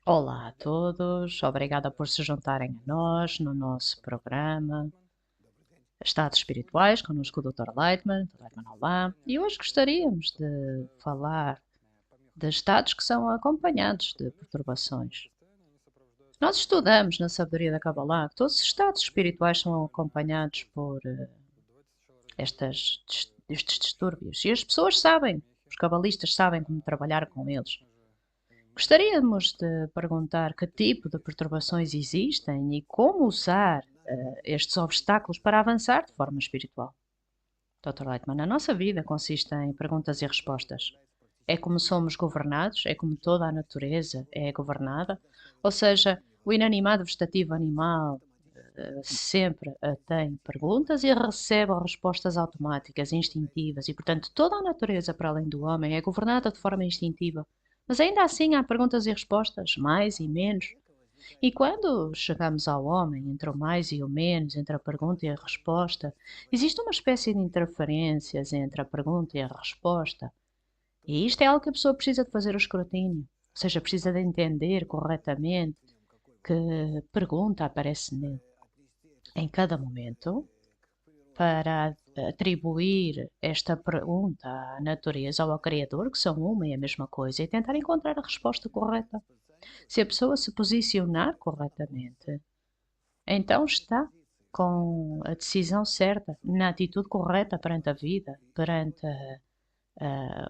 Olá a todos, obrigada por se juntarem a nós no nosso programa Estados Espirituais, connosco o Dr. Leitman. Dr. Leitman, olá. E hoje gostaríamos de falar de estados que são acompanhados de perturbações. Nós estudamos na sabedoria da Kabbalah que todos os estados espirituais são acompanhados por estes distúrbios. E as pessoas sabem, os cabalistas sabem como trabalhar com eles. Gostaríamos de perguntar que tipo de perturbações existem e como usar estes obstáculos para avançar de forma espiritual. Dr. Leitman, a nossa vida consiste em perguntas e respostas. É como somos governados, é como toda a natureza é governada, ou seja, o inanimado vegetativo animal sempre tem perguntas e recebe respostas automáticas, instintivas, e portanto toda a natureza para além do homem é governada de forma instintiva. Mas ainda assim há perguntas e respostas, mais e menos. E quando chegamos ao homem, entre o mais e o menos, entre a pergunta e a resposta, existe uma espécie de interferências entre a pergunta e a resposta. E isto é algo que a pessoa precisa de fazer o escrutínio, ou seja, precisa de entender corretamente que pergunta aparece nele em cada momento para atribuir esta pergunta à natureza ou ao Criador, que são uma e a mesma coisa, e tentar encontrar a resposta correta. Se a pessoa se posicionar corretamente, então está com a decisão certa, na atitude correta perante a vida, perante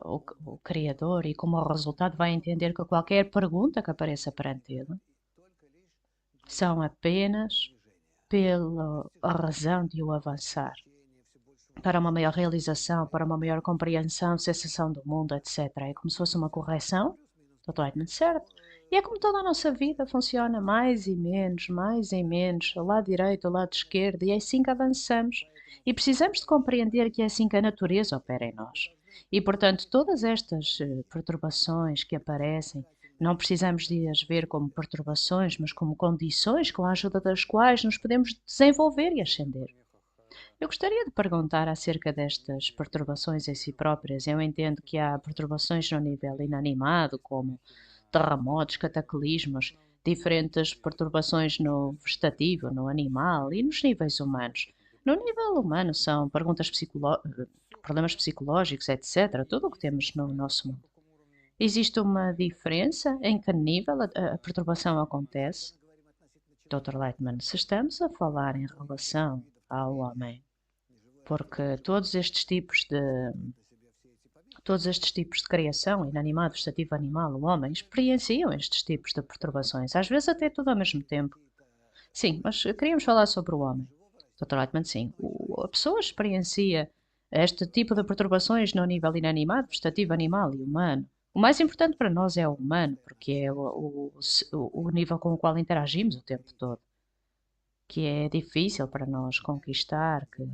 o Criador, e como resultado vai entender que qualquer pergunta que apareça perante ele são apenas pela razão de o avançar para uma maior realização, para uma maior compreensão, sensação do mundo, etc. É como se fosse uma correção, totalmente certo. E é como toda a nossa vida funciona, mais e menos, ao lado direito, ao lado esquerdo, e é assim que avançamos. E precisamos de compreender que é assim que a natureza opera em nós. E, portanto, todas estas perturbações que aparecem, não precisamos de as ver como perturbações, mas como condições com a ajuda das quais nos podemos desenvolver e ascender. Eu gostaria de perguntar acerca destas perturbações em si próprias. Eu entendo que há perturbações no nível inanimado, como terremotos, cataclismos, diferentes perturbações no vegetativo, no animal e nos níveis humanos. No nível humano são problemas psicológicos, etc. Tudo o que temos no nosso mundo. Existe uma diferença em que nível a perturbação acontece? Dr. Leitman, se estamos a falar em relação ao homem, porque todos estes tipos de criação, inanimado, vegetativo, animal, o homem, experienciam estes tipos de perturbações, às vezes até tudo ao mesmo tempo. Sim, mas queríamos falar sobre o homem. Dr. Leitman, sim. A pessoa experiencia este tipo de perturbações no nível inanimado, vegetativo, animal e humano. O mais importante para nós é o humano, porque é o nível com o qual interagimos o tempo todo, que é difícil para nós conquistar, que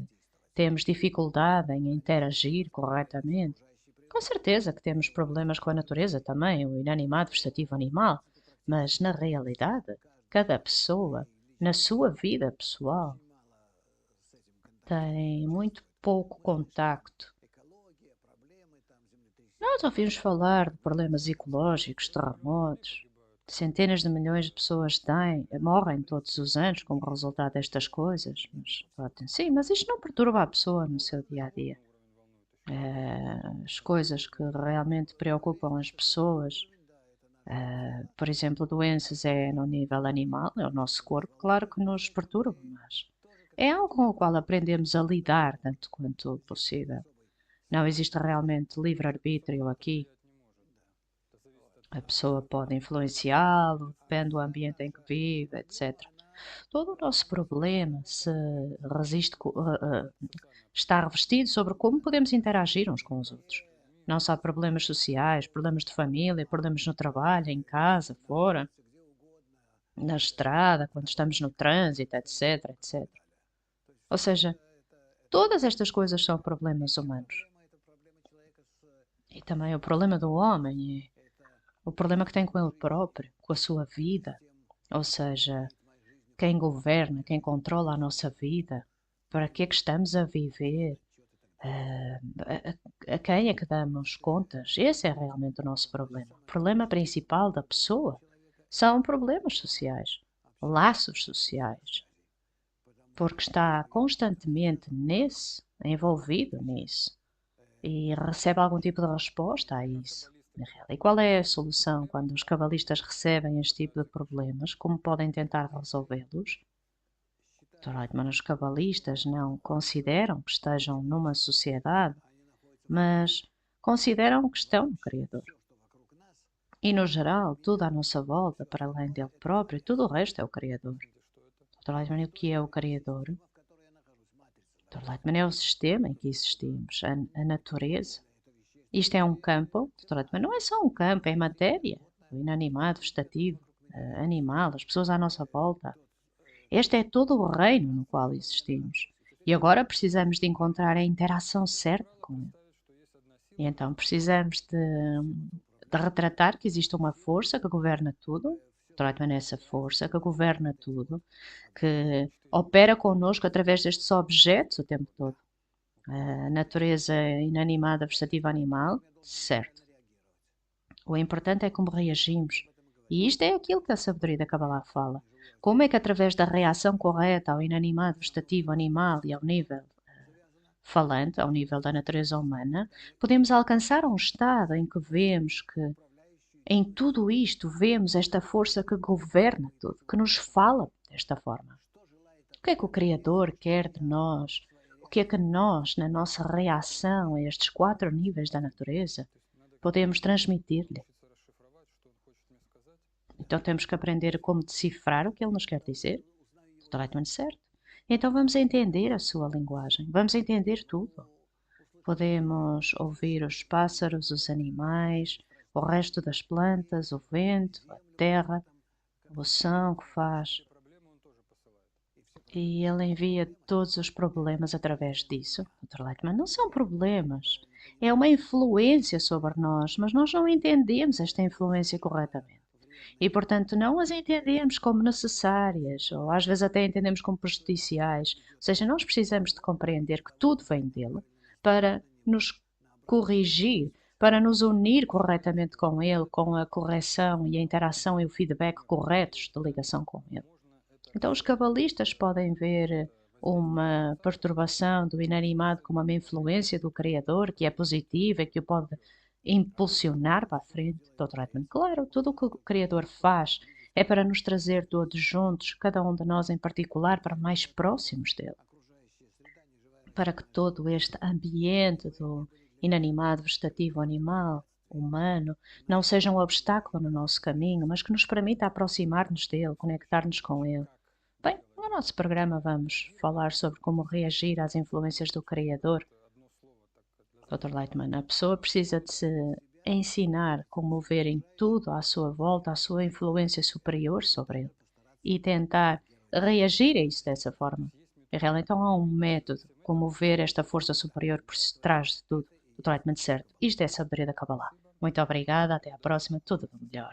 temos dificuldade em interagir corretamente. Com certeza que temos problemas com a natureza também, o inanimado, vegetativo, animal, mas na realidade, cada pessoa, na sua vida pessoal, tem muito pouco contacto. Nós ouvimos falar de problemas ecológicos, terremotos. Centenas de milhões de pessoas morrem todos os anos como resultado destas coisas. Sim, mas isto não perturba a pessoa no seu dia a dia. As coisas que realmente preocupam as pessoas, por exemplo, doenças é no nível animal, é o nosso corpo, claro que nos perturba, mas é algo com o qual aprendemos a lidar tanto quanto possível. Não existe realmente livre-arbítrio aqui. A pessoa pode influenciá-lo, depende do ambiente em que vive, etc. Todo o nosso problema está revestido sobre como podemos interagir uns com os outros. Não só problemas sociais, problemas de família, problemas no trabalho, em casa, fora, na estrada, quando estamos no trânsito, etc, etc. Ou seja, todas estas coisas são problemas humanos. E também o problema do homem é o problema que tem com ele próprio, com a sua vida. Ou seja, quem governa, quem controla a nossa vida, para que é que estamos a viver, a quem é que damos contas? Esse é realmente o nosso problema. O problema principal da pessoa São problemas sociais, laços sociais, porque está constantemente envolvido nisso, e recebe algum tipo de resposta a isso. E qual é a solução quando os cabalistas recebem este tipo de problemas? Como podem tentar resolvê-los? Dr. Reitman, os cabalistas não consideram que estejam numa sociedade, mas consideram que estão no Criador. E, no geral, tudo à nossa volta, para além dele próprio, tudo o resto é o Criador. Dr. Reitman, o que é o Criador? Dr. Reitman, é o sistema em que existimos, a natureza. Isto é um campo, Dr. Reitman, não é só um campo, é matéria, o inanimado, vegetativo, animal, as pessoas à nossa volta. Este é todo o reino no qual existimos. E agora precisamos de encontrar a interação certa com ele. E então precisamos de retratar que existe uma força que governa tudo, Troitman é essa força que governa tudo, que opera connosco através destes objetos o tempo todo. A natureza inanimada, vegetativa, animal, certo. O importante é como reagimos. E isto é aquilo que a sabedoria da Kabbalah fala. Como é que através da reação correta ao inanimado, vegetativo, animal e ao nível falante, ao nível da natureza humana, podemos alcançar um estado em que vemos que em tudo isto vemos esta força que governa tudo, que nos fala desta forma. O que é que o Criador quer de nós? O que é que nós, na nossa reação a estes 4 níveis da natureza, podemos transmitir-lhe? Então temos que aprender como decifrar o que ele nos quer dizer. Totalmente certo. Então vamos entender a sua linguagem, vamos entender tudo. Podemos ouvir os pássaros, os animais, o resto das plantas, o vento, a terra, o som que faz. E ele envia todos os problemas através disso. Dr. Leitman, não são problemas. É uma influência sobre nós, mas nós não entendemos esta influência corretamente. E, portanto, não as entendemos como necessárias, ou às vezes até entendemos como prejudiciais. Ou seja, nós precisamos de compreender que tudo vem dele para nos corrigir, para nos unir corretamente com ele, com a correção e a interação e o feedback corretos de ligação com ele. Então, os cabalistas podem ver uma perturbação do inanimado como uma influência do Criador, que é positiva e que o pode impulsionar para a frente. Dr. Edmund, claro, tudo o que o Criador faz é para nos trazer todos juntos, cada um de nós em particular, para mais próximos dele. Para que todo este ambiente do inanimado, vegetativo, animal, humano, não seja um obstáculo no nosso caminho, mas que nos permita aproximar-nos dele, conectar-nos com ele. Bem, no nosso programa vamos falar sobre como reagir às influências do Criador. Dr. Leitman, a pessoa precisa de se ensinar como ver em tudo à sua volta a sua influência superior sobre ele e tentar reagir a isso dessa forma. E realmente então há um método como ver esta força superior por trás de tudo. Dr. Leitman, certo. Isto é a sabedoria da Kabbalah. Muito obrigada, até à próxima, tudo do melhor.